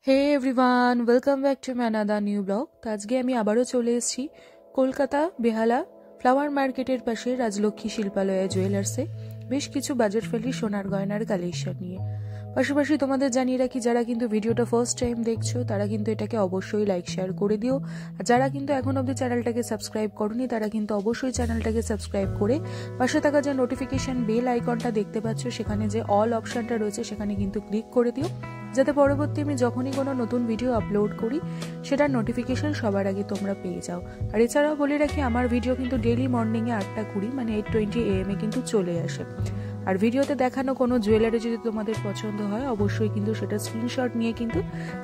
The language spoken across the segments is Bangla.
Hey everyone, welcome back to my another new blog. তো আজকে আমি আবারও চলে এসেছি কলকাতা বেহালা ফ্লাওয়ার মার্কেটের পাশে রাজলক্ষ্মী শিল্পালয়া জুয়েলার্সে বেশ কিছু বাজেট ফ্রেন্ডলি সোনার গয়নার কালেকশন নিয়ে। পাশাপাশি তোমাদের জানিয়ে রাখি, যারা কিন্তু ভিডিওটা ফার্স্ট টাইম দেখছো তারা কিন্তু এটাকে অবশ্যই লাইক শেয়ার করে দিও। আর যারা কিন্তু এখন অবধি চ্যানেলটাকে সাবস্ক্রাইব করনি তারা কিন্তু অবশ্যই চ্যানেলটাকে সাবস্ক্রাইব করে পাশে থাকা যে নোটিফিকেশন বেল আইকনটা দেখতে পাচ্ছ সেখানে যে অল অপশনটা রয়েছে সেখানে কিন্তু ক্লিক করে দিও, যাতে পরবর্তী আমি যখনই কোনো নতুন ভিডিও আপলোড করি সেটার নোটিফিকেশন সবার আগে তোমরা পেয়ে যাও। আর এছাড়াও বলে রাখি, আমার ভিডিও কিন্তু ডেইলি মর্নিংয়ে 8:20 মানে 8:20 AM কিন্তু চলে আসে। আর ভিডিওতে দেখানো কোনো জুয়েলারি যদি তোমাদের পছন্দ হয় অবশ্যই কিন্তু সেটা স্ক্রিনশট নিয়ে কিন্তু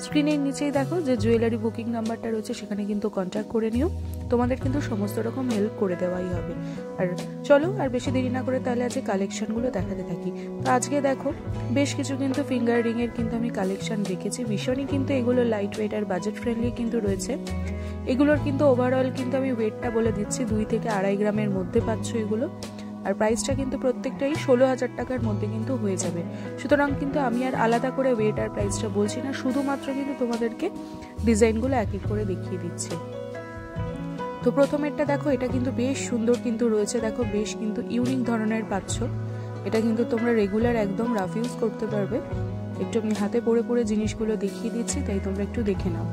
স্ক্রিনের নিচেই দেখো যে জুয়েলারি বুকিং নাম্বারটা রয়েছে সেখানে কিন্তু কন্ট্যাক্ট করে নিও, তোমাদের কিন্তু সমস্ত রকম হেল্প করে দেওয়াই হবে। আর চলো আর বেশি দেরি না করে তাহলে আজকে কালেকশনগুলো দেখাতে থাকি। তো আজকে দেখো বেশ কিছু কিন্তু ফিঙ্গার রিংয়ের কিন্তু আমি কালেকশন রেখেছি, ভীষণই কিন্তু এগুলো লাইট ওয়েট আর বাজেট ফ্রেন্ডলি কিন্তু রয়েছে। এগুলোর কিন্তু ওভারঅল কিন্তু আমি ওয়েটটা বলে দিচ্ছি, 2 থেকে 2.5 গ্রামের মধ্যে পাচ্ছ এগুলো। আর প্রাইসটা কিন্তু প্রত্যেকটাই 16,000 টাকার মধ্যে কিন্তু হয়ে যাবে। সুতরাং কিন্তু আমি আর আলাদা করে ওয়েট আর প্রাইসটা বলছি না, শুধুমাত্র কিন্তু তোমাদেরকে ডিজাইনগুলো এক এক করে দেখিয়ে দিচ্ছি। তো প্রথমেরটা দেখো, এটা কিন্তু বেশ সুন্দর কিন্তু রয়েছে, দেখো বেশ কিন্তু ইউনিক ধরনের পাচ্ছ। এটা কিন্তু তোমরা রেগুলার একদম রাফ ইউজ করতে পারবে। একটু আমি হাতে পরে পরে জিনিসগুলো দেখিয়ে দিচ্ছি, তাই তোমরা একটু দেখে নাও।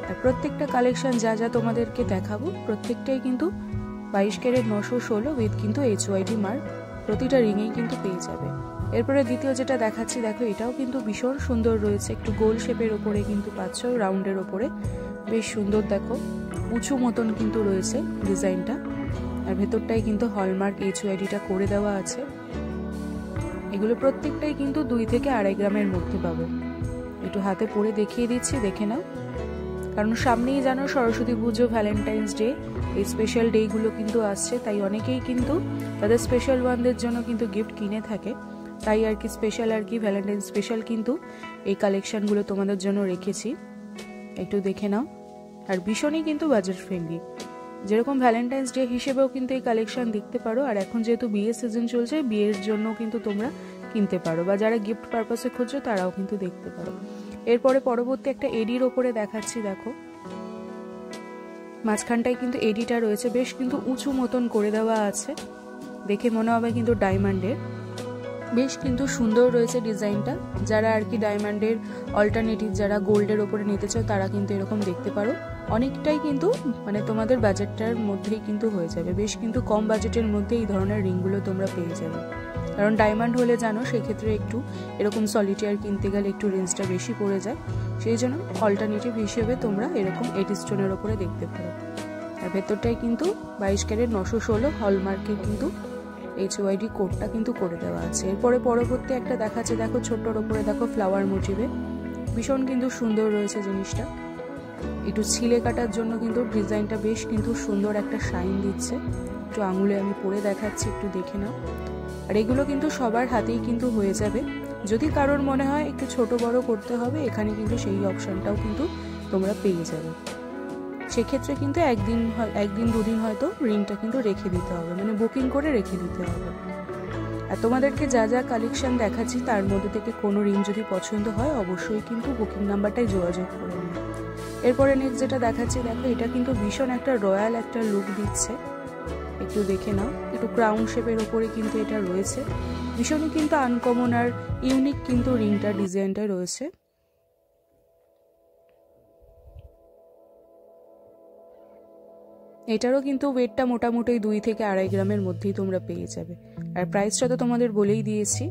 আর প্রত্যেকটা কালেকশন যা যা তোমাদেরকে দেখাবো প্রত্যেকটাই কিন্তু 22 ক্যারেট 916 উইথ কিন্তু HYD মার্ক প্রতিটা রিংয়েই কিন্তু পেয়ে যাবে। এরপরে দ্বিতীয় যেটা দেখাচ্ছি দেখো, এটাও কিন্তু ভীষণ সুন্দর রয়েছে, একটু গোল শেপের ওপরে কিন্তু পাচ্ছ, রাউন্ডের ওপরে বেশ সুন্দর দেখো উঁচু মতন কিন্তু রয়েছে ডিজাইনটা। আর ভেতরটাই কিন্তু হলমার্ক HYDটা করে দেওয়া আছে। এগুলো প্রত্যেকটাই কিন্তু 2 থেকে 2.5 গ্রামের মধ্যে পাবো। একটু হাতে পরে দেখিয়ে দিচ্ছি, দেখে নাও। কারণ সামনেই জানো সরস্বতী পুজো, ভ্যালেন্টাইন্স ডে, এই স্পেশাল ডেগুলো কিন্তু আসছে, তাই অনেকেই কিন্তু তাদের স্পেশাল ওয়ানদের জন্য কিন্তু গিফট কিনে থাকে। তাই আর কি স্পেশাল আর কি ভ্যালেন্টাইন স্পেশাল কিন্তু এই কালেকশনগুলো তোমাদের জন্য রেখেছি, একটু দেখে নাও। আর ভীষণই কিন্তু বাজেট ফ্রেন্ডলি, যেরকম ভ্যালেন্টাইন্স ডে হিসেবেও কিন্তু এই কালেকশন দেখতে পারো। আর এখন যেহেতু বিয়ের সিজন চলছে, বিয়ের জন্য কিন্তু তোমরা কিনতে পারো, বা যারা গিফট পারপাসে খুঁজছো তারাও কিন্তু দেখতে পারো। এরপরে পরবর্তী একটা এডির ওপরে দেখাচ্ছি, দেখো মাঝখানটায় কিন্তু এডিটা রয়েছে, বেশ কিন্তু উঁচু মতন করে দেওয়া আছে, দেখে মনে হবে কিন্তু ডায়মন্ডের। বেশ কিন্তু সুন্দর রয়েছে ডিজাইনটা। যারা আর কি ডায়মন্ডের অল্টারনেটিভ যারা গোল্ডের ওপরে নিতে চাও তারা কিন্তু এরকম দেখতে পারো। অনেকটাই কিন্তু মানে তোমাদের বাজেটটার মধ্যেই কিন্তু হয়ে যাবে, বেশ কিন্তু কম বাজেটের মধ্যে এই ধরনের রিংগুলো তোমরা পেয়ে যাবে। কারণ ডায়মন্ড হলে জানো সেক্ষেত্রে একটু এরকম সলিটেয়ার কিনতে গেলে একটু রেঞ্জটা বেশি পড়ে যায়, সেই জন্য অল্টারনেটিভ হিসেবে তোমরা এরকম 8 স্টোনের ওপরে দেখতে পারো। আর ভেতরটাই কিন্তু 22 ক্যারেট 916 হলমার্কের কিন্তু HYD কোডটা কিন্তু করে দেওয়া আছে। এরপরে পরবর্তী একটা দেখাচ্ছে, দেখো ছোট্টর ওপরে দেখো ফ্লাওয়ার মোটিভে, ভীষণ কিন্তু সুন্দর রয়েছে জিনিসটা। একটু ছিলে কাটার জন্য কিন্তু ডিজাইনটা বেশ কিন্তু সুন্দর একটা শাইন দিচ্ছে। একটু আঙুলে আমি পরে দেখাচ্ছি, একটু দেখে নাও। আর এগুলো কিন্তু সবার হাতেই কিন্তু হয়ে যাবে। যদি কারোর মনে হয় একটু ছোট বড় করতে হবে, এখানে কিন্তু সেই অপশনটাও কিন্তু তোমরা পেয়ে যাবে। সেক্ষেত্রে কিন্তু একদিন দুদিন হয়তো রিংটা কিন্তু রেখে দিতে হবে, মানে বুকিং করে রেখে দিতে হবে। আর তোমাদেরকে যা যা কালেকশন দেখাচ্ছি তার মধ্যে থেকে কোনো রিং যদি পছন্দ হয় অবশ্যই কিন্তু বুকিং নাম্বারটাই যোগাযোগ করে নিন। এরপরে নেক্সট যেটা দেখাচ্ছি দেখো, এটা কিন্তু ভীষণ একটা রয়্যাল একটা লুক দিচ্ছে, একটু দেখে নাও। একটু ক্রাউন শেপের ওপরে কিন্তু এটা রয়েছে, ভীষণই কিন্তু আনকমন আর ইউনিক কিন্তু রিংটা ডিজাইনটা রয়েছে। এটারও কিন্তু ওয়েটটা মোটামুটি 2 থেকে 2.5 গ্রামের মধ্যেই তোমরা পেয়ে যাবে। আর প্রাইসটা তো তোমাদের বলেই দিয়েছি।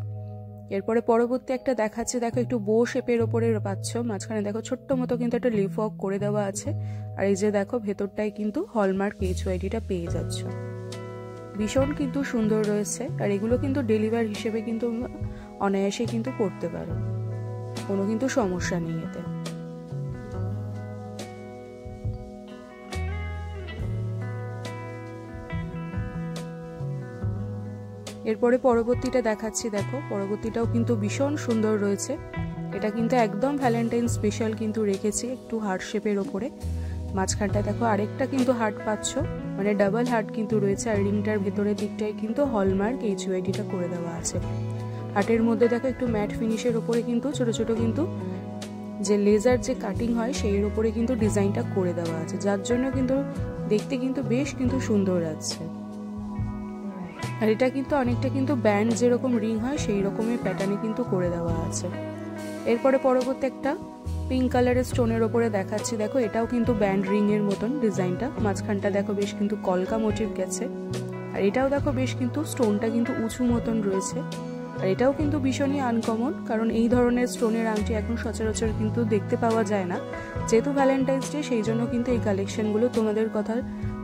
এরপরে পরবর্তী একটা দেখাচ্ছে, দেখো একটু বো শেপের ওপরে পাচ্ছ, মাঝখানে দেখো ছোট্ট মতো কিন্তু একটা লিফ ওয়ার্ক করে দেওয়া আছে। আর এই যে দেখো ভেতরটাই কিন্তু হলমার্ক HYDটা পেয়ে যাচ্ছ, ভীষণ কিন্তু সুন্দর রয়েছে। আর এগুলো কিন্তু ডেলিভার হিসেবে কিন্তু অনায়াসে কিন্তু করতে পারো, কোনো কিন্তু সমস্যা নেই এতে। এরপরে পরবর্তীটা দেখাচ্ছি, দেখো পরবর্তীটাও কিন্তু ভীষণ সুন্দর রয়েছে। এটা কিন্তু একদম ভ্যালেন্টাইন স্পেশাল কিন্তু রেখেছি, একটু হার্ট শেপের ওপরে। মাঝখানটা দেখো আরেকটা কিন্তু হার্ট পাচ্ছ, মানে ডাবল হার্ট কিন্তু রয়েছে। আর রিংটার ভেতরের দিকটায় কিন্তু হলমার্ক HYDটা করে দেওয়া আছে। হার্টের মধ্যে দেখো একটু ম্যাট ফিনিশের ওপরে কিন্তু ছোট ছোট কিন্তু যে লেজার যে কাটিং হয় সেই উপরে কিন্তু ডিজাইনটা করে দেওয়া আছে, যার জন্য কিন্তু দেখতে কিন্তু বেশ কিন্তু সুন্দর লাগছে। আর এটা কিন্তু অনেকটা কিন্তু ব্যান্ড যেরকম রিং হয় সেই রকমই প্যাটার্নে কিন্তু করে দেওয়া আছে। এরপরে পরবর্তী একটা পিঙ্ক কালারের স্টোনের ওপরে দেখাচ্ছি, দেখো এটাও কিন্তু ব্যান্ড রিং এর মতন ডিজাইনটা, মাঝখানটা দেখো বেশ কিন্তু কলকা মোটিভ গেছে। আর এটাও দেখো বেশ কিন্তু স্টোনটা কিন্তু উঁচু মতন রয়েছে। আর এটাও কিন্তু ভীষণই আনকমন, কারণ এই ধরনের স্টোনের আংটি এখন সচরাচর কিন্তু দেখতে পাওয়া যায় না। যেহেতু ভ্যালেন্টাইন্স ডে সেই জন্য কিন্তু এই কালেকশনগুলো তোমাদের কথা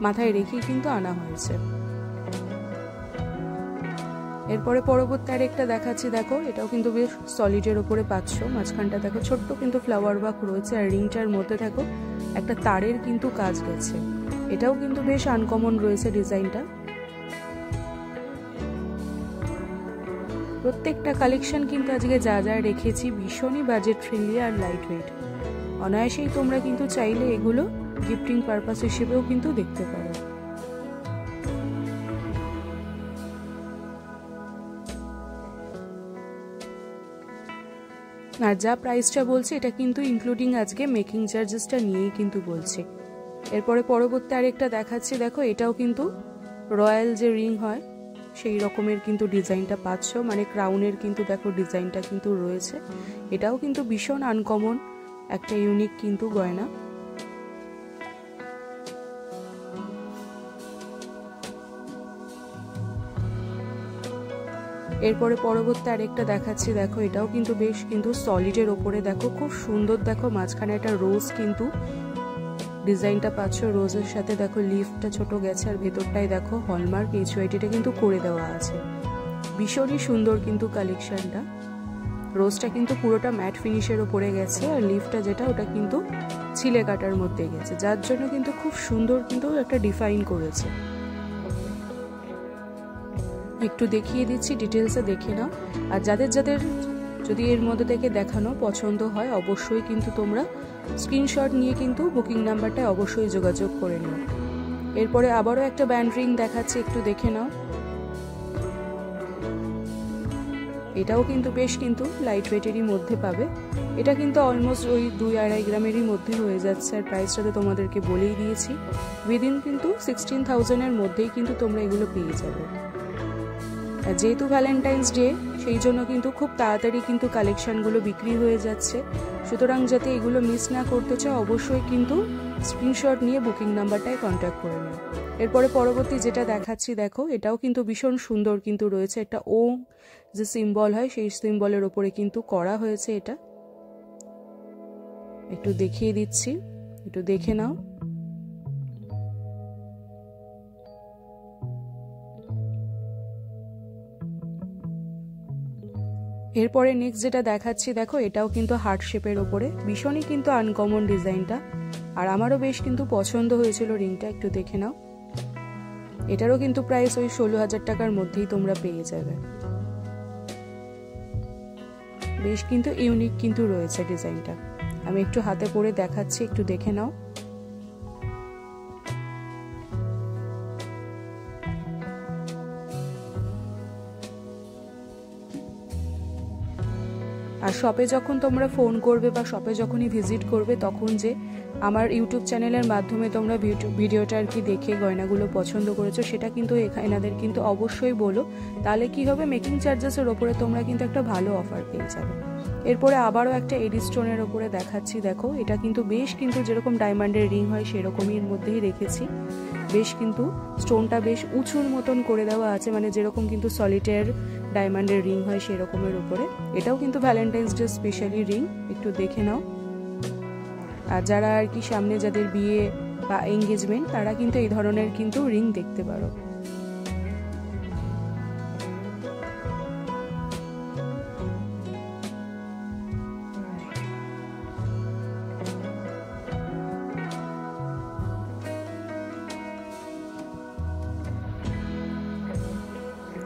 মাথায় রেখেই কিন্তু আনা হয়েছে। এরপরে পরবর্তী আরেকটা দেখাচ্ছি, দেখো এটাও কিন্তু বেশ সলিডের ওপরে পাচ্ছ। মাঝখানটা দেখো ছোট্ট কিন্তু ফ্লাওয়ার ওয়ার্ক রয়েছে, আর রিংটার মধ্যে দেখো একটা তারের কিন্তু কাজ গেছে। এটাও কিন্তু বেশ আনকমন রয়েছে ডিজাইনটা। প্রত্যেকটা কালেকশন কিন্তু আজকে যা যা রেখেছি ভীষণই বাজেট ফ্রেন্ডলি আর লাইট ওয়েট। অনায়াসেই তোমরা কিন্তু চাইলে এগুলো গিফটিং পারপাস হিসেবেও কিন্তু দেখতে পারো। আর যা প্রাইসটা বলছে এটা কিন্তু ইনক্লুডিং আজকে মেকিং চার্জেসটা নিয়েই কিন্তু বলছে। এরপরে পরবর্তী আরেকটা দেখাচ্ছি, দেখো এটাও কিন্তু রয়্যাল যে রিং হয় সেই রকমের কিন্তু ডিজাইনটা পাচ্ছ, মানে ক্রাউনের কিন্তু দেখো ডিজাইনটা কিন্তু রয়েছে। এটাও কিন্তু ভীষণ আনকমন একটা ইউনিক কিন্তু গয়না। এরপরে পরবর্তী আরেকটা দেখাচ্ছি, দেখো এটাও কিন্তু বেশ কিন্তু সলিডের ওপরে দেখো খুব সুন্দর, দেখো মাঝখানে একটা রোজ কিন্তু ডিজাইনটা পাচ্ছ, রোজের সাথে দেখো লিফটা ছোট গেছে, আর ভেতরটায় দেখো হলমার্ক HYT-টা কিন্তু করে দেওয়া আছে। ভীষণই সুন্দর কিন্তু কালেকশনটা। রোজটা কিন্তু পুরোটা ম্যাট ফিনিশের ওপরে গেছে, আর লিফটা যেটা ওটা কিন্তু ছিলে কাটার মধ্যে গেছে, যার জন্য কিন্তু খুব সুন্দর কিন্তু একটা ডিফাইন করেছে। একটু দেখিয়ে দিচ্ছি, ডিটেলসে দেখে নাও। আর যাদের যাদের যদি এর মধ্যে থেকে দেখানো পছন্দ হয় অবশ্যই কিন্তু তোমরা স্ক্রিনশট নিয়ে কিন্তু বুকিং নাম্বারটায় অবশ্যই যোগাযোগ করে নাও। এরপরে আবারও একটা ব্যান্ড রিং দেখাচ্ছি, একটু দেখে নাও। এটাও কিন্তু বেশ কিন্তু লাইট ওয়েটেরই মধ্যে পাবে। এটা কিন্তু অলমোস্ট ওই 2-2.5 গ্রামেরই মধ্যে হয়ে যাচ্ছে। আর প্রাইসটা তো তোমাদেরকে বলেই দিয়েছি, উইদিন কিন্তু 16,000-এর মধ্যেই কিন্তু তোমরা এগুলো পেয়ে যাবে। যেহেতু ভ্যালেন্টাইন্স ডে সেই জন্য কিন্তু খুব তাড়াতাড়ি কিন্তু কালেকশনগুলো বিক্রি হয়ে যাচ্ছে। সুতরাং যাতে এগুলো মিস না করতে চাও অবশ্যই কিন্তু স্ক্রিনশট নিয়ে বুকিং নাম্বারটায় কন্ট্যাক্ট করে নাও। এরপরে পরবর্তী যেটা দেখাচ্ছি, দেখো এটাও কিন্তু ভীষণ সুন্দর কিন্তু রয়েছে। একটা ওম যে সিম্বল হয় সেই সিম্বলের ওপরে কিন্তু করা হয়েছে। এটা একটু দেখিয়ে দিচ্ছি, একটু দেখে নাও। এরপরে নেক্সট যেটা দেখাচ্ছি, দেখো এটাও কিন্তু হার্ট শেপের ওপরে, ভীষণই কিন্তু আনকমন ডিজাইনটা। আর আমারও বেশ কিন্তু পছন্দ হয়েছিল রিংটা, একটু দেখে নাও। এটারও কিন্তু প্রাইস ওই 16,000 টাকার মধ্যেই তোমরা পেয়ে যাবে। বেশ কিন্তু ইউনিক কিন্তু রয়েছে ডিজাইনটা। আমি একটু হাতে পরে দেখাচ্ছি, একটু দেখে নাও। আর শপে যখন তোমরা ফোন করবে বা শপে যখনই ভিজিট করবে তখন যে আমার ইউটিউব চ্যানেলের মাধ্যমে তোমরা ভিডিওটা আর কি দেখে গয়নাগুলো পছন্দ করেছো সেটা কিন্তু এনাদের কিন্তু অবশ্যই বলো, তাহলে কি হবে মেকিং চার্জেসের ওপরে তোমরা কিন্তু একটা ভালো অফার পেয়ে যাবে। এরপরে আবারও একটা এডি স্টোনের ওপরে দেখাচ্ছি, দেখো এটা কিন্তু বেশ কিন্তু যেরকম ডায়মন্ডের রিং হয় সেরকমই এর মধ্যেই রেখেছি। বেশ কিন্তু স্টোনটা বেশ উঁচুর মতন করে দেওয়া আছে, মানে যেরকম কিন্তু সলিটের ডায়মন্ডের রিং হয় সেরকমের উপরে। এটাও কিন্তু ভ্যালেন্টাইন্স ডে স্পেশালি রিং, একটু দেখে নাও। আর যারা আর কি সামনে যাদের বিয়ে বা এঙ্গেজমেন্ট তারা কিন্তু এই ধরনের কিন্তু রিং দেখতে পারো।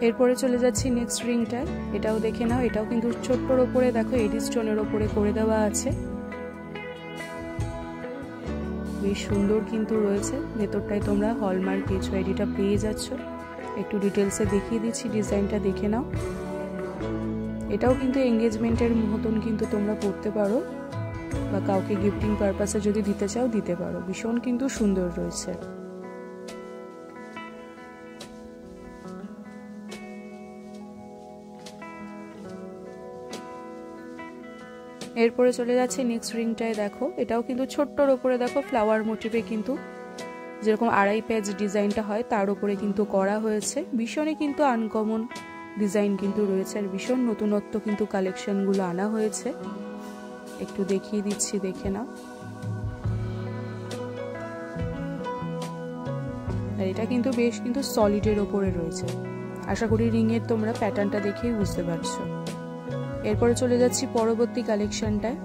এরপরে চলে যাচ্ছি নেক্সট রিংটা, এটাও দেখে নাও। এটাও কিন্তু ছোট্টর ওপরে দেখো এডি স্টোনের ওপরে করে দেওয়া আছে, বেশ সুন্দর কিন্তু রয়েছে। ভেতরটায় তোমরা হলমার্ক HYT-টা পেয়ে যাচ্ছ। একটু ডিটেলসে দেখিয়ে দিচ্ছি, ডিজাইনটা দেখে নাও। এটাও কিন্তু এঙ্গেজমেন্টের মতন কিন্তু তোমরা পড়তে পারো। বা কাউকে গিফটিং পারপাসে যদি দিতে চাও দিতে পারো। ভীষণ কিন্তু সুন্দর রয়েছে। এরপরে চলে যাচ্ছে নেক্সট রিংটায়। দেখো এটাও কিন্তু ছোট্টর ওপরে দেখো ফ্লাওয়ার মোটিভে কিন্তু যেরকম আড়াই প্যাচ ডিজাইনটা হয় তার উপরে কিন্তু করা হয়েছে। ভীষণই কিন্তু আনকমন ডিজাইন কিন্তু রয়েছে, আর ভীষণ নতুনত্ব কিন্তু কালেকশনগুলো আনা হয়েছে। একটু দেখিয়ে দিচ্ছি, দেখে নাও। আর এটা কিন্তু বেশ কিন্তু সলিডের ওপরে রয়েছে। আশা করি রিংয়ের তোমরা প্যাটার্নটা দেখেই বুঝতে পারছো। এরপরে চলে যাচ্ছি পরবর্তী কালেকশনটায়।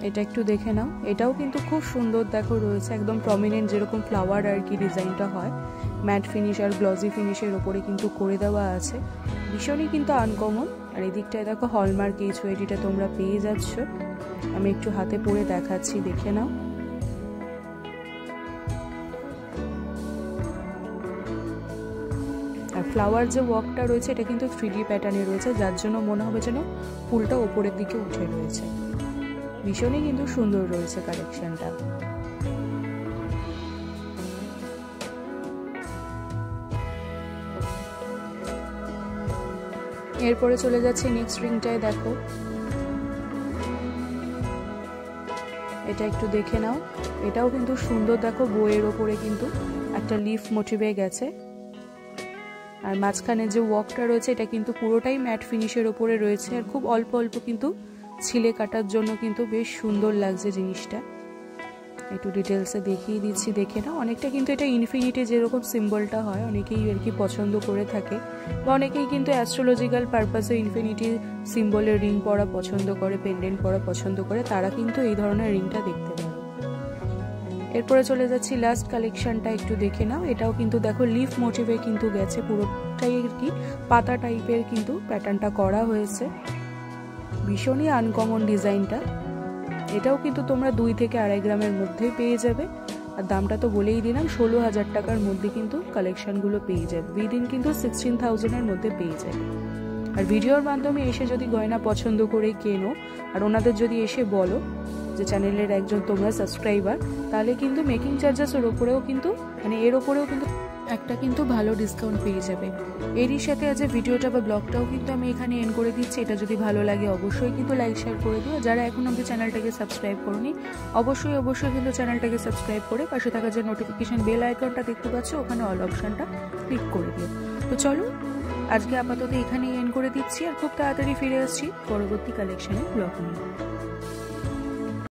এটা একটু দেখে নাও, এটাও কিন্তু খুব সুন্দর দেখো রয়েছে, একদম প্রমিনেন্ট যেরকম ফ্লাওয়ার আর কি ডিজাইনটা হয়, ম্যাট ফিনিশ আর গ্লসি ফিনিশের ওপরে কিন্তু করে দেওয়া আছে। ভীষণই কিন্তু আনকমন। আর এদিকটায় দেখো হলমার্ক HYD তোমরা পেয়ে যাচ্ছ। আমি একটু হাতে পরে দেখাচ্ছি, দেখে নাও। আর ফ্লাওয়ার যে ওয়ার্কটা রয়েছে এটা কিন্তু 3D প্যাটার্নে রয়েছে, যার জন্য মনে হবে যেন ফুলটা উপরের দিকে উঠে রয়েছে। ভীষণই কিন্তু সুন্দর রয়েছে কালেকশনটা। এরপরে চলে যাচ্ছে নেক্সট রিংটায়। দেখো এটা একটু দেখে নাও, এটাও কিন্তু সুন্দর দেখো, বইয়ের ওপরে কিন্তু একটা লিফ মোটিভে গেছে। আর মাঝখানে যে ওয়ার্কটা রয়েছে এটা কিন্তু পুরোটাই ম্যাট ফিনিশের ওপরে রয়েছে, আর খুব অল্প অল্প কিন্তু ছিলে কাটার জন্য কিন্তু বেশ সুন্দর লাগছে জিনিসটা। একটু ডিটেলসে দেখিয়ে দিচ্ছি, দেখে নাও। অনেকটা কিন্তু এটা ইনফিনিটি যেরকম সিম্বলটা হয় অনেকেই আর কি পছন্দ করে থাকে, বা অনেকেই কিন্তু অ্যাস্ট্রোলজিক্যাল পারপাসে ইনফিনিটি সিম্বলের রিং পরা পছন্দ করে, পেন্ডেন্ট পরা পছন্দ করে, তারা কিন্তু এই ধরনের রিংটা দেখতে পারে। এরপরে চলে যাচ্ছি লাস্ট কালেকশনটা, একটু দেখে নাও। এটাও কিন্তু দেখো লিফ মোটিভে কিন্তু গেছে, পুরোটাই আর কি পাতা টাইপের কিন্তু প্যাটার্নটা করা হয়েছে। ভীষণই আনকমন ডিজাইনটা। এটাও কিন্তু তোমরা 2 থেকে 2.5 গ্রামের মধ্যে পেয়ে যাবে। আর দামটা তো বলেই দিলাম, 16,000 টাকার মধ্যে কিন্তু কালেকশনগুলো পেয়ে যাবে। উইদিন কিন্তু 16,000-এর মধ্যে পেয়ে যাবে। আর ভিডিওর মাধ্যমে এসে যদি গয়না পছন্দ করে কেনো, আর ওনাদের যদি এসে বলো যে চ্যানেলের একজন তোমরা সাবস্ক্রাইবার, তাহলে কিন্তু মেকিং চার্জেসের ওপরেও কিন্তু এর ওপরেও কিন্তু একটা কিন্তু ভালো ডিসকাউন্ট পেয়ে যাবে। এরই সাথে আজ ভিডিওটা বা ব্লগটাও কিন্তু আমি এখানে এন্ড করে দিচ্ছি। এটা যদি ভালো লাগে অবশ্যই কিন্তু লাইক শেয়ার করে দিও। যারা এখন অবধি চ্যানেলটাকে সাবস্ক্রাইব করোনি অবশ্যই কিন্তু চ্যানেলটাকে সাবস্ক্রাইব করে পাশে থাকা যে নোটিফিকেশন বেল আইকনটা দেখতে পাচ্ছ ওখানে অল অপশনটা ক্লিক করে দিও। তো চলো আজকে আপাতত এখানেই এন্ড করে দিচ্ছি, আর খুব তাড়াতাড়ি ফিরে আসছি পরবর্তী কালেকশনের ব্লগ নিয়ে।